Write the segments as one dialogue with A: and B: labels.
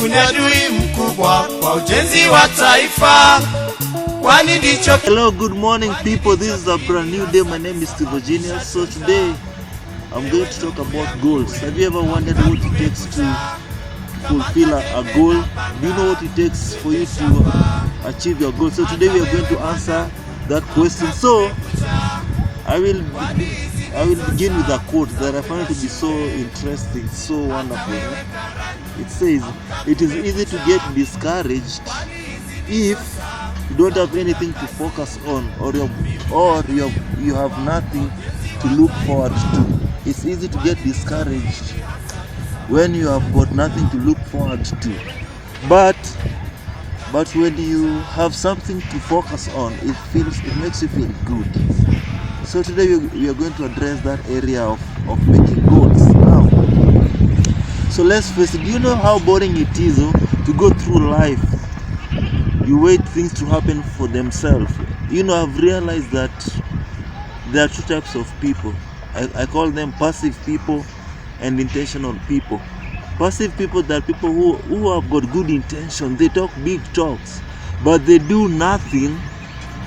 A: ni adui mkubwa kwa ujenzi wa taifa. Kwani ndicho.
B: Hello, good morning people. This is a brand new day. My name is Virginia. So today I'm going to talk about goals. Have you ever wondered what it takes to fulfill a goal? Do you know what it takes for you to achieve your goal? So today we are going to answer that question. So I will begin with a quote that I find to be so interesting, so wonderful. It says, "It is easy to get discouraged if you don't have anything to focus on, or you have nothing to look forward to." It's easy to get discouraged when you have got nothing to look forward to. But when you have something to focus on, it makes you feel good. So today we are going to address that area of making goals. Now, so let's face it. Do you know how boring it is to go through life? You wait things to happen for themselves. You know, I've realized that there are two types of people. I call them passive people and intentional people. Passive people, that are people who have got good intention. They talk big talks, but they do nothing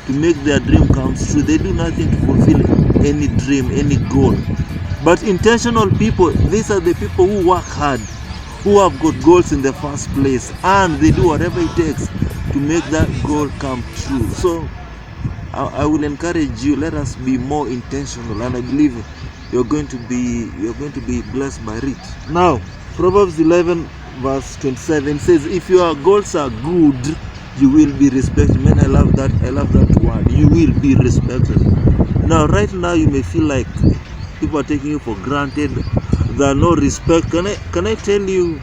B: to make their dream come true. They do nothing to fulfill any dream, any goal. But intentional people, these are the people who work hard, who have got goals in the first place, and they do whatever it takes to make that goal come true. So I will encourage you, let us be more intentional, and I believe you're going to be blessed by it. Now, Proverbs 11 verse 27 says, "If your goals are good, you will be respected." Man, I love that word. You will be respected. Now, right now, you may feel like people are taking you for granted. There are no respect. Can I tell you,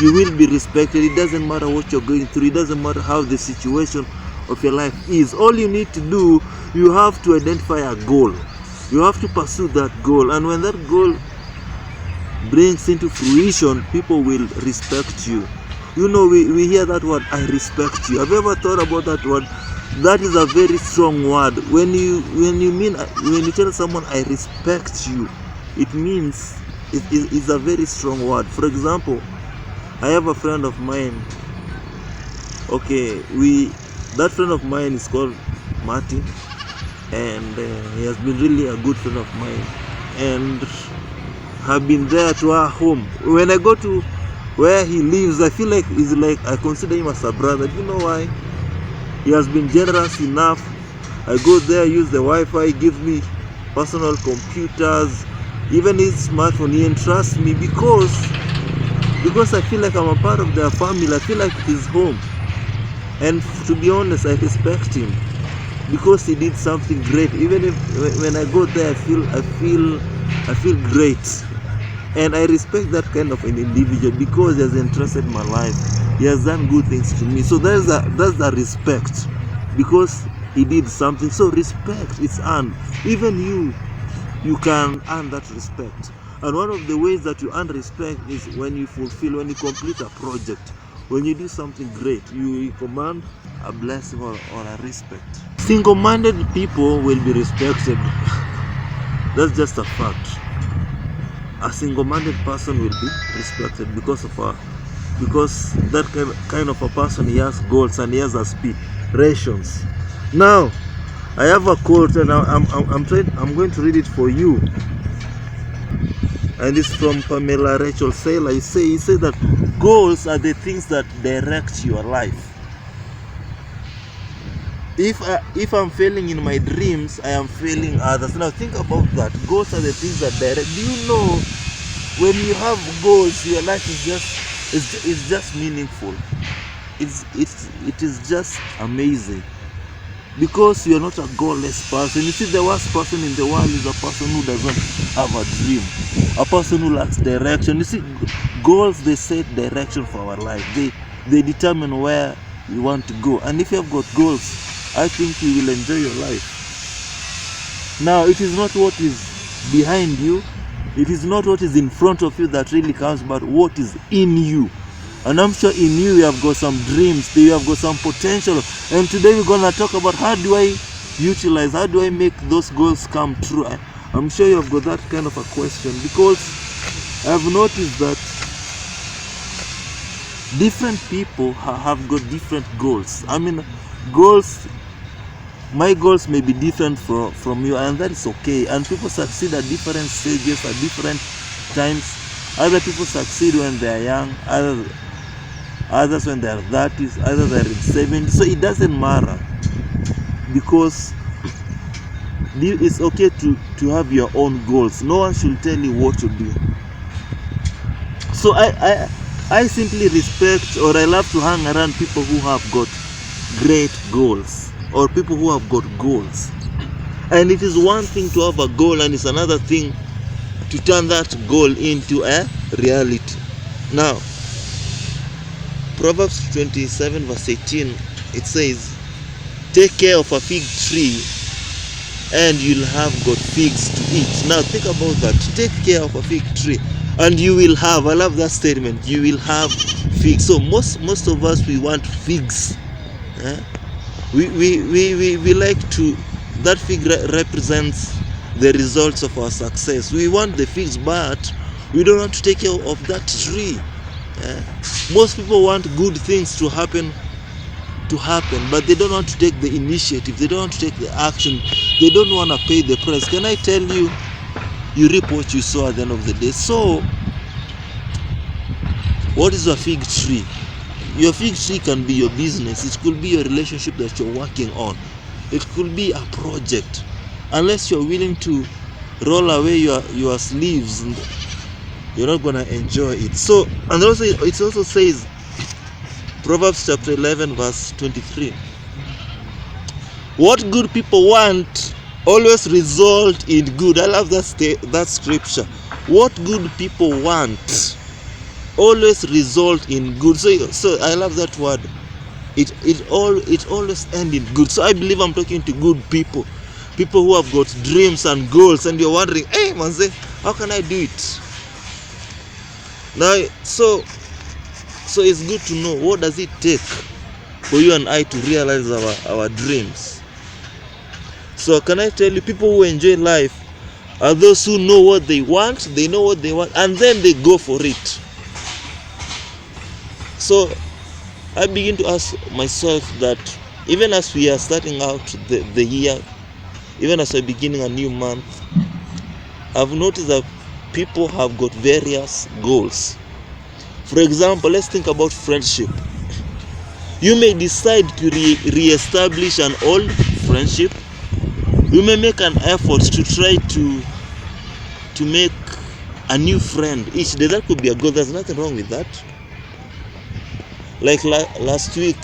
B: you will be respected. It doesn't matter what you're going through. It doesn't matter how the situation of your life is. All you need to do, you have to identify a goal. You have to pursue that goal. And when that goal brings into fruition, people will respect you. You know, we hear that word, "I respect you." Have you ever thought about that word? That is a very strong word. When you tell someone, "I respect you," it means it's a very strong word. For example, I have a friend of mine. Okay, that friend of mine is called Martin, and he has been really a good friend of mine, and have been there to our home. When I go to where he lives, I feel like I consider him as a brother. Do you know why? He has been generous enough. I go there, use the Wi-Fi, gives me personal computers, even his smartphone. He entrusts me because I feel like I'm a part of their family. I feel like it is home. And to be honest, I respect him because he did something great. Even if when I go there, I feel great. And I respect that kind of an individual because he has entrusted my life. He has done good things to me. So that's the respect, because he did something. So respect is earned. Even you can earn that respect. And one of the ways that you earn respect is when you complete a project. When you do something great, you command a blessing or a respect. Single-minded people will be respected. That's just a fact. A single-minded person will be respected because that kind of a person, he has goals and he has aspirations. Now, I have a quote, and I'm going to read it for you. And it's from Pamela Rachel Saylor. He say that goals are the things that direct your life. If I'm failing in my dreams, I am failing others. Now think about that. Goals are the things that direct. Do you know, when you have goals, your life is just meaningful. It is just amazing, because you're not a goalless person. You see, the worst person in the world is a person who doesn't have a dream, a person who lacks direction. You see, goals, they set direction for our life. They determine where we want to go. And if you have got goals, I think you will enjoy your life. Now, it is not what is behind you, it is not what is in front of you that really counts, but what is in you. And I'm sure in you have got some dreams, you have got some potential. And today we're going to talk about how do I make those goals come true. I'm sure you have got that kind of a question, because I've noticed that different people have got different goals. I mean, goals, my goals may be different from you, and that is okay. And people succeed at different stages, at different times. Other people succeed when they are young, others when they are 30s, others are in 70s. So it doesn't matter, because it's okay to have your own goals. No one should tell you what to do. So I simply respect, or I love to hang around people who have got great goals, or people who have got goals. And it is one thing to have a goal, and it's another thing to turn that goal into a reality. Now, Proverbs 27 verse 18, it says, take care of a fig tree and you'll have got figs to eat. Now think about that. Take care of a fig tree and you will have, I love that statement, you will have figs. So most of us, we want figs. We like to, that fig represents the results of our success. We want the figs, but we don't want to take care of that tree. Most people want good things to happen, but they don't want to take the initiative. They don't want to take the action. They don't want to pay the price. Can I tell you, you reap what you sow at the end of the day. So what is a fig tree? Your fig tree can be your business. It could be your relationship that you're working on. It could be a project. Unless you're willing to roll away your sleeves, you're not going to enjoy it. So, and also it also says, Proverbs chapter 11 verse 23, what good people want always result in good. I love that scripture. What good people want always result in good. So I love that word. It always ends in good. So I believe I'm talking to good people who have got dreams and goals, and you're wondering, hey manze, how can I do it now? So it's good to know, what does it take for you and I to realize our dreams. So can I tell you, people who enjoy life are those who know what they want, and then they go for it. So I begin to ask myself that even as we are starting out the year, even as we're beginning a new month, I've noticed that people have got various goals. For example, let's think about friendship. You may decide to re-establish an old friendship. You may make an effort to try to make a new friend each day. That could be a goal. There's nothing wrong with that. Like last week,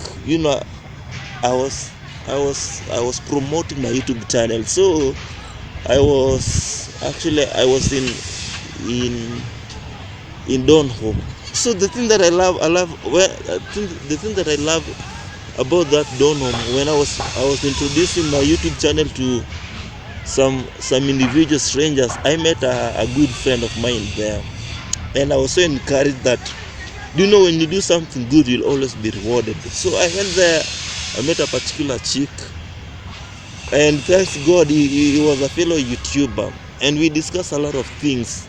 B: I was promoting my YouTube channel. So I was in Donholm. So the thing that I love about that Donholm, when I was introducing my YouTube channel to some individual strangers, I met a good friend of mine there, and I was so encouraged that, when you do something good, you'll always be rewarded. So I went there, I met a particular chick, and thanks God, he was a fellow YouTuber, and we discussed a lot of things.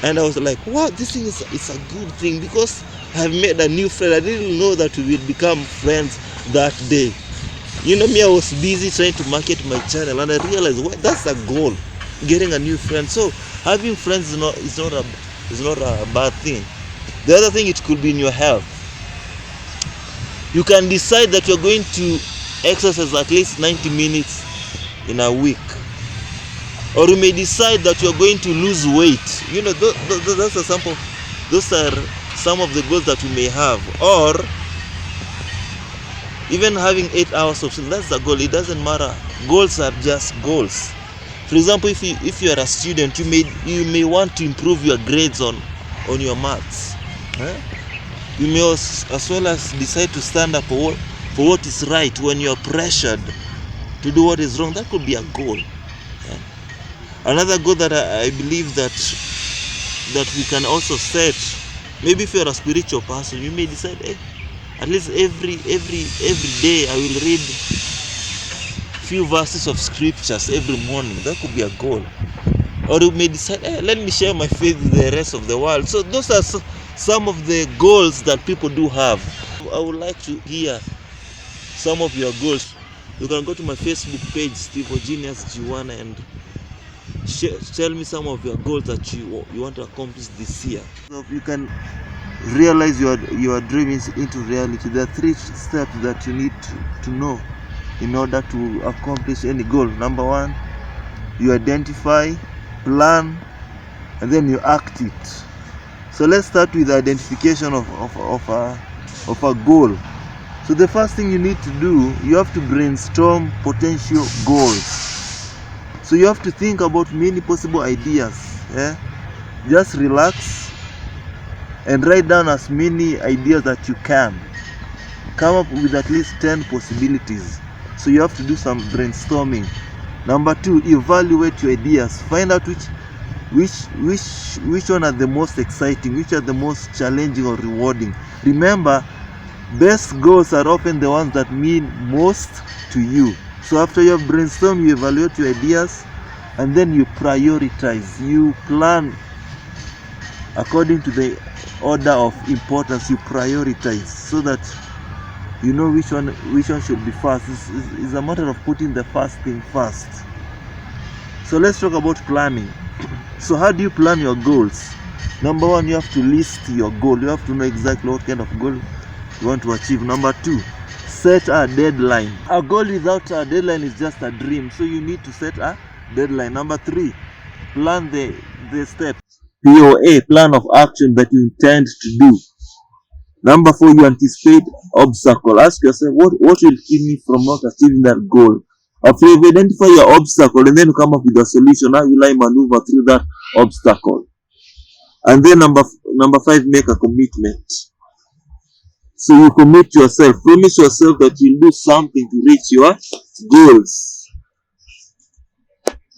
B: And I was like, wow, this thing it's a good thing, because I've made a new friend. I didn't know that we would become friends that day. I was busy trying to market my channel, and I realized, that's a goal, getting a new friend. So having friends is not a bad thing. The other thing, it could be in your health. You can decide that you're going to exercise at least 90 minutes in a week. Or you may decide that you're going to lose weight. Those are some of the goals that we may have. Or even having 8 hours of sleep, that's the goal. It doesn't matter. Goals are just goals. For example, if you are a student, you may want to improve your grades on your maths. You may as well as decide to stand up for what is right when you are pressured to do what is wrong. That could be a goal. Another goal that I believe that we can also set, maybe if you're a spiritual person, you may decide, at least every day I will read few verses of scriptures every morning. That could be a goal. Or you may decide, let me share my faith with the rest of the world. So those are some of the goals that people do have. I would like to hear some of your goals. You can go to my Facebook page, Steve Genius G1, and tell me some of your goals that you want to accomplish this year. So you can realize your dream into reality. There are 3 steps that you need to know in order to accomplish any goal. Number 1, you identify, plan, and then you act it. So let's start with the identification of a goal. So the first thing you need to do, you have to brainstorm potential goals. So you have to think about many possible ideas. Just relax and write down as many ideas that you can. Come up with at least 10 possibilities. So you have to do some brainstorming. Number 2, evaluate your ideas. Find out which one are the most exciting, which are the most challenging or rewarding. Remember, best goals are often the ones that mean most to you. So after you have brainstormed, you evaluate your ideas, and then you prioritize. You plan according to the order of importance. You prioritize so that you know which one should be first. It's a matter of putting the first thing first. So let's talk about planning. So how do you plan your goals? Number 1, you have to list your goal. You have to know exactly what kind of goal you want to achieve. Number 2, set a deadline. A goal without a deadline is just a dream. So you need to set a deadline. Number 3, plan the steps. POA, plan of action that you intend to do. Number 4, you anticipate obstacle. Ask yourself, what will keep me from not achieving that goal? After you identify your obstacle and then you come up with a solution, how will I maneuver through that obstacle? And then number 5, make a commitment. So you commit yourself, promise yourself that you'll do something to reach your goals.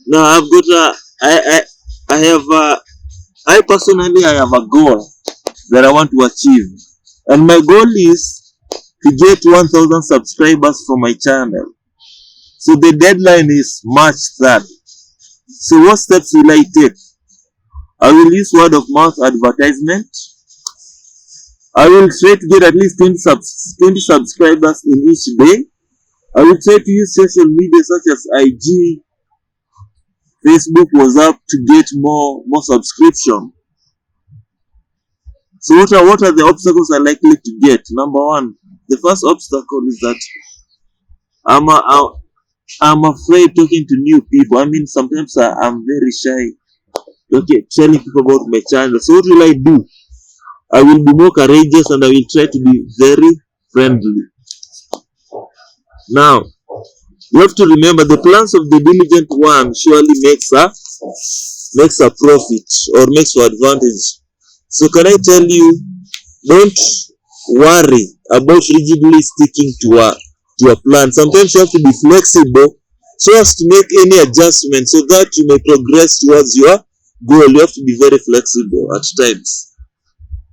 B: Now I personally have a goal that I want to achieve, and my goal is to get 1,000 subscribers for my channel. So the deadline is March 3rd. So what steps will I take? I will use word of mouth advertisement. I will try to get at least 20 subscribers in each day. I will try to use social media such as IG, Facebook, WhatsApp to get more subscription. So what are the obstacles I likely to get? Number 1, the first obstacle is that I'm afraid talking to new people. I mean, sometimes I'm very shy telling people about my channel. So what will I do? I will be more courageous and I will try to be very friendly. Now, you have to remember, the plans of the diligent one surely makes a profit or makes for advantage. So can I tell you, don't worry about rigidly sticking to a plan. Sometimes you have to be flexible so as to make any adjustment so that you may progress towards your goal. You have to be very flexible at times.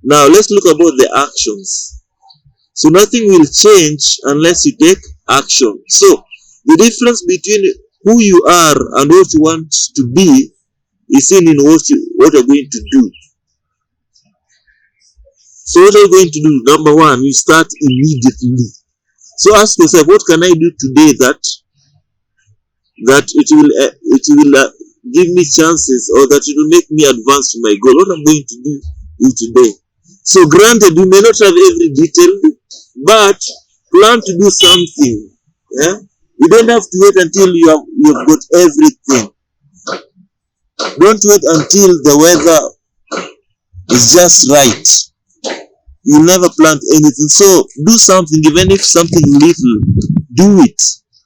B: Now let's look about the actions. So nothing will change unless you take action. So the difference between who you are and what you want to be is seen in what you're going to do. So what are you going to do? Number 1, you start immediately. So ask yourself, what can I do today that it will give me chances, or that it will make me advance to my goal? What I'm going to do today. So granted, you may not have every detail, but plan to do something. You don't have to wait until you have got everything. Don't wait until the weather is just right. You'll never plant anything. So do something, even if something little, do it.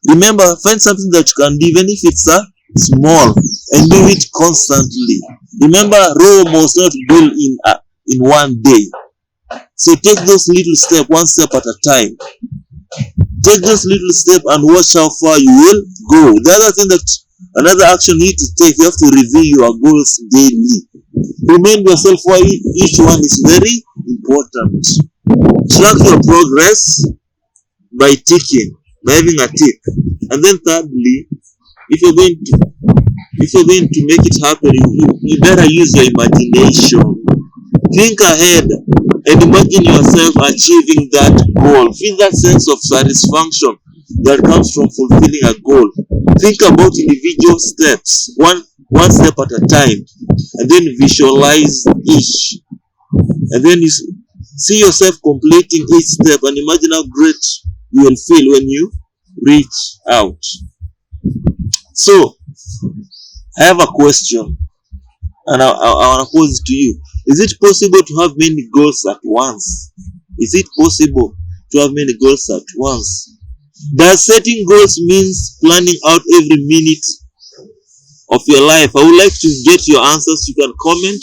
B: Remember, find something that you can do, even if it's small, and do it constantly. Remember, Rome was not built in one day. So take those little steps, one step at a time. Take those little steps and watch how far you will go. The other thing, another action you need to take, you have to review your goals daily. Remind yourself why each one is very important. Track your progress by ticking, by having a tick. And then thirdly, if you're going to make it happen, you better use your imagination. Think ahead and imagine yourself achieving that goal. Feel that sense of satisfaction that comes from fulfilling a goal. Think about individual steps, one step at a time, and then visualize each. And then you see yourself completing each step and imagine how great you will feel when you reach out. So, I have a question and I want to pose it to you. Is it possible to have many goals at once? Is it possible to have many goals at once? Does setting goals means planning out every minute of your life? I would like to get your answers. You can comment.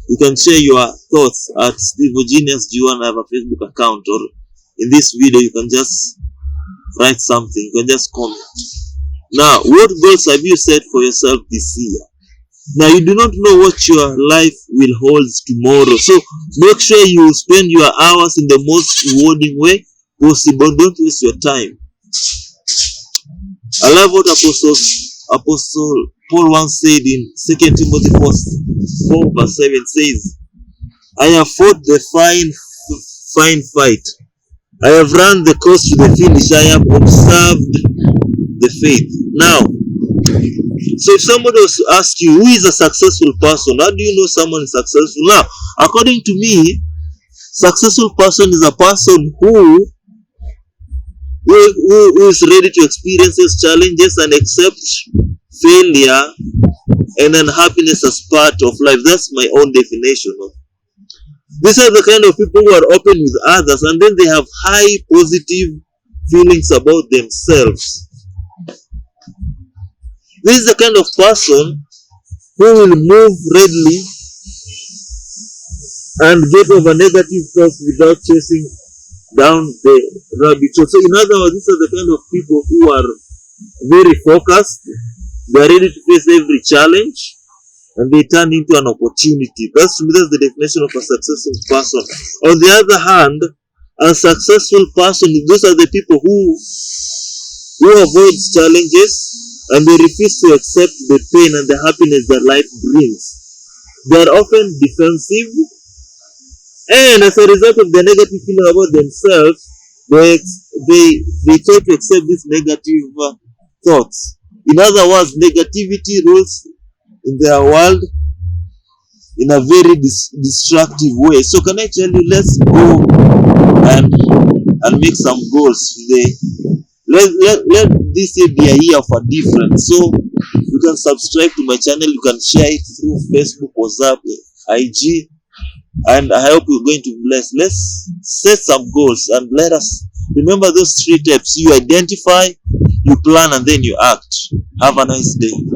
B: You can share your thoughts at Steve Genius. Do you want to have a Facebook account? Or in this video, you can just write something. You can just comment. Now, what goals have you set for yourself this year? Now, you do not know what your life will hold tomorrow. So, make sure you spend your hours in the most rewarding way possible. Don't waste your time. I love what Apostle Paul once said in 2 Timothy 4 verse 7 says, I have fought the fine fight. I have run the course to the finish. I have observed the faith. Now, so if somebody was to ask you, who is a successful person? How do you know someone is successful? Now, according to me, successful person is a person who is ready to experience his challenges and accept failure and unhappiness as part of life. That's my own definition. These are the kind of people who are open with others and then they have high positive feelings about themselves. This is the kind of person who will move readily and get over negative thoughts without chasing down the rabbit hole. So in other words, these are the kind of people who are very focused. They are ready to face every challenge and they turn into an opportunity. That's the definition of a successful person. On the other hand, a successful person, those are the people who avoid challenges and they refuse to accept the pain and the happiness that life brings. They are often defensive, and as a result of the negative feeling about themselves, they try to accept these negative thoughts. In other words, negativity rules in their world in a very destructive way. So can I tell you, let's go and make some goals today. Let this year be a year for difference. So you can subscribe to my channel, you can share it through Facebook, WhatsApp, IG, and I hope you're going to bless. Let's set some goals and let us remember those 3 steps. You identify, you plan, and then you act. Have a nice day.